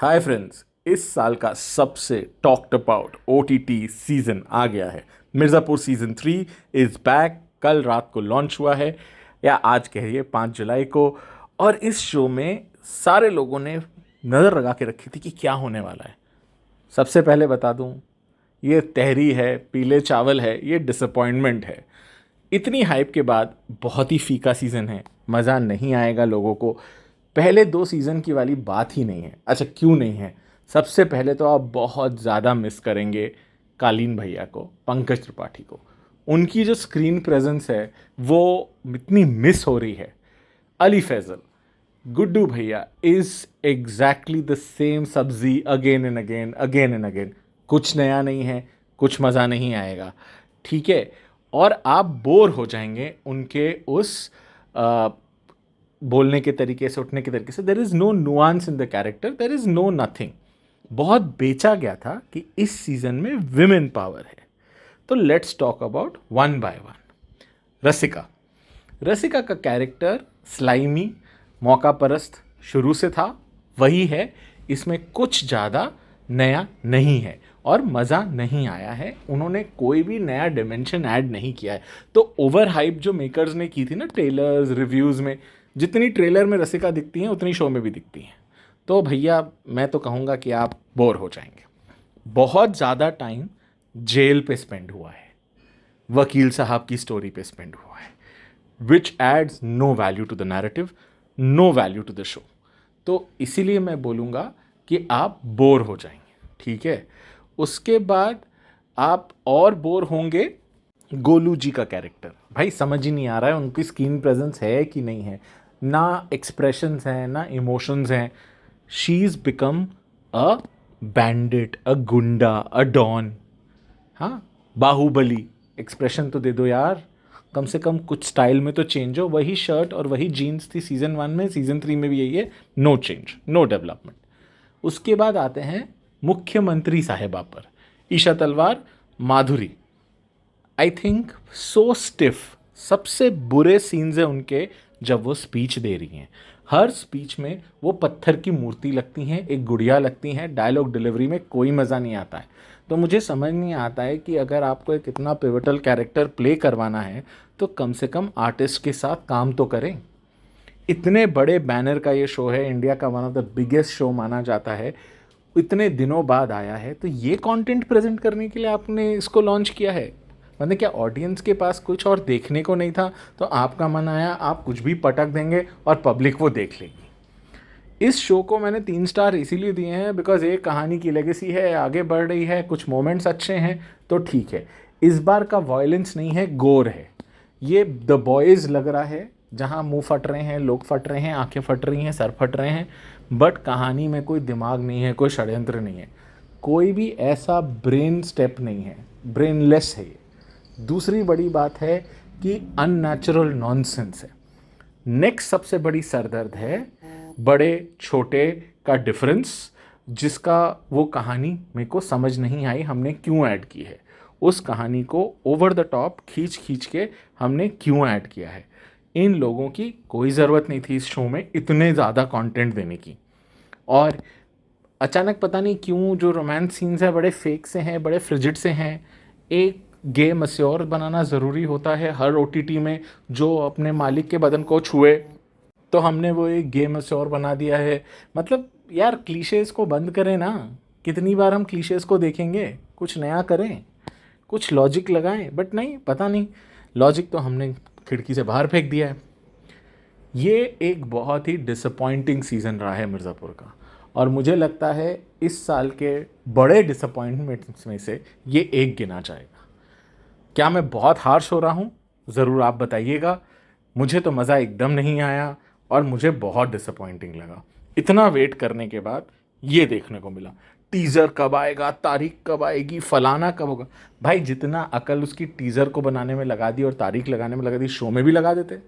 Hi friends, इस साल का सबसे टॉक्ड अबाउट ओटीटी सीजन आ गया है। Mirzapur season 3 is back. कल रात को लॉन्च हुआ है, या आज कहिए 5 जुलाई को। और इस शो में सारे लोगों ने नज़र लगा के रखी थी कि क्या होने वाला है। सबसे पहले बता दूं, ये तहरी है, पीले चावल है, ये डिसअपॉइंटमेंट है। इतनी हाइप के बाद बहुत ही फीका सीज़न है, मज़ा नहीं आएगा लोगों को। पहले 2 सीज़न की वाली बात ही नहीं है। अच्छा, क्यों नहीं है? सबसे पहले तो आप बहुत ज़्यादा मिस करेंगे कालीन भैया को, पंकज त्रिपाठी को। उनकी जो स्क्रीन प्रेजेंस है वो इतनी मिस हो रही है। अली फैजल, गुड्डू भैया इज़ एग्जैक्टली द सेम सब्जी again and again again and again. कुछ नया नहीं है, कुछ मज़ा नहीं आएगा, ठीक है। और आप बोर हो जाएंगे उनके उस बोलने के तरीके से, उठने के तरीके से। There is no nuance in the character, there is no nothing. बहुत बेचा गया था कि इस सीज़न में विमेन पावर है। तो let's talk about one by one. Rasika, Rasika का कैरेक्टर स्लाइमी, मौका परस्त शुरू से था, वही है। इसमें कुछ ज़्यादा नया नहीं है और मज़ा नहीं आया है। उन्होंने कोई भी नया डिमेंशन ऐड नहीं किया है। तो ओवर हाइप जो मेकर्स ने की थी ना ट्रेलर्स रिव्यूज़ में, जितनी ट्रेलर में रसिका दिखती हैं उतनी शो में भी दिखती हैं। तो भैया मैं तो कहूँगा कि आप बोर हो जाएंगे। बहुत ज़्यादा टाइम जेल पे स्पेंड हुआ है, वकील साहब की स्टोरी पे स्पेंड हुआ है, which adds no value to the narrative, no value to the show. तो इसीलिए मैं बोलूँगा कि आप बोर हो जाएंगे, ठीक है। उसके बाद आप और बोर होंगे गोलू जी का कैरेक्टर। भाई समझ ही नहीं आ रहा है उनकी स्क्रीन प्रेजेंस है कि नहीं है, ना एक्सप्रेशंस हैं ना इमोशंस हैं। She is become a bandit, a goonda, a don. हाँ, बाहुबली। एक्सप्रेशन तो दे दो यार, कम से कम कुछ स्टाइल में तो चेंज हो। वही शर्ट और वही जीन्स थी सीज़न 1 में, सीज़न 3 में भी यही है। No change, no development. उसके बाद आते हैं मुख्यमंत्री साहिबा पर, ईशा तलवार, माधुरी। I think so stiff. सबसे बुरे सीन्स हैं उनके जब वो स्पीच दे रही हैं। हर स्पीच में वो पत्थर की मूर्ति लगती हैं, एक गुड़िया लगती हैं। डायलॉग डिलीवरी में कोई मज़ा नहीं आता है। तो मुझे समझ नहीं आता है कि अगर आपको एक इतना पिवटल कैरेक्टर प्ले करवाना है तो कम से कम आर्टिस्ट के साथ काम तो करें। इतने बड़े बैनर का ये शो है, इंडिया का one of the biggest show माना जाता है, इतने दिनों बाद आया है, तो ये कंटेंट प्रेजेंट करने के लिए आपने इसको लॉन्च किया है। मतलब क्या ऑडियंस के पास कुछ और देखने को नहीं था तो आपका मन आया आप कुछ भी पटक देंगे और पब्लिक वो देख लेगी। इस शो को मैंने 3 स्टार इसीलिए दिए हैं बिकॉज एक कहानी की लेगेसी है, आगे बढ़ रही है, कुछ मोमेंट्स अच्छे हैं तो ठीक है। इस बार का वॉयलेंस नहीं है, गोर है। ये द बॉयज़ लग रहा है, जहाँ मुंह फट रहे हैं, लोग फट रहे हैं, आंखें फट रही हैं, सर फट रहे हैं, बट कहानी में कोई दिमाग नहीं है, कोई षड्यंत्र नहीं है, कोई भी ऐसा ब्रेन स्टेप नहीं है, ब्रेनलेस है ये। दूसरी बड़ी बात है कि अननेचुरल नॉनसेंस है। नेक्स्ट सबसे बड़ी सरदर्द है बड़े छोटे का डिफरेंस, जिसका वो कहानी मेरे को समझ नहीं आई हमने क्यों ऐड की है। उस कहानी को ओवर द टॉप खींच खींच के हमने क्यों ऐड किया है। इन लोगों की कोई ज़रूरत नहीं थी इस शो में इतने ज़्यादा कंटेंट देने की। और अचानक पता नहीं क्यों जो रोमांस सीन्स हैं बड़े फेक से हैं, बड़े फ्रिजिड से हैं। एक गे मस्योर बनाना ज़रूरी होता है हर ओटीटी में, जो अपने मालिक के बदन को छुए, तो हमने वो एक गे मस्योर बना दिया है। मतलब यार क्लीशेस को बंद करें ना। कितनी बार हम क्लीशेस को देखेंगे, कुछ नया करें, कुछ लॉजिक लगाएं। बट नहीं, पता नहीं, लॉजिक तो हमने खिड़की से बाहर फेंक दिया है। ये एक बहुत ही डिसअपॉइंटिंग सीज़न रहा है मिर्ज़ापुर का, और मुझे लगता है इस साल के बड़े डिसअपॉइंटमेंट्स में से ये एक गिना जाएगा। क्या मैं बहुत हार्श हो रहा हूँ? ज़रूर आप बताइएगा। मुझे तो मज़ा एकदम नहीं आया और मुझे बहुत डिसअपॉइंटिंग लगा। इतना वेट करने के बाद ये देखने को मिला। टीज़र कब आएगा, तारीख कब आएगी, फलाना कब होगा। भाई जितना अकल उसकी टीज़र को बनाने में लगा दी और तारीख लगाने में लगा दी, शो में भी लगा देते।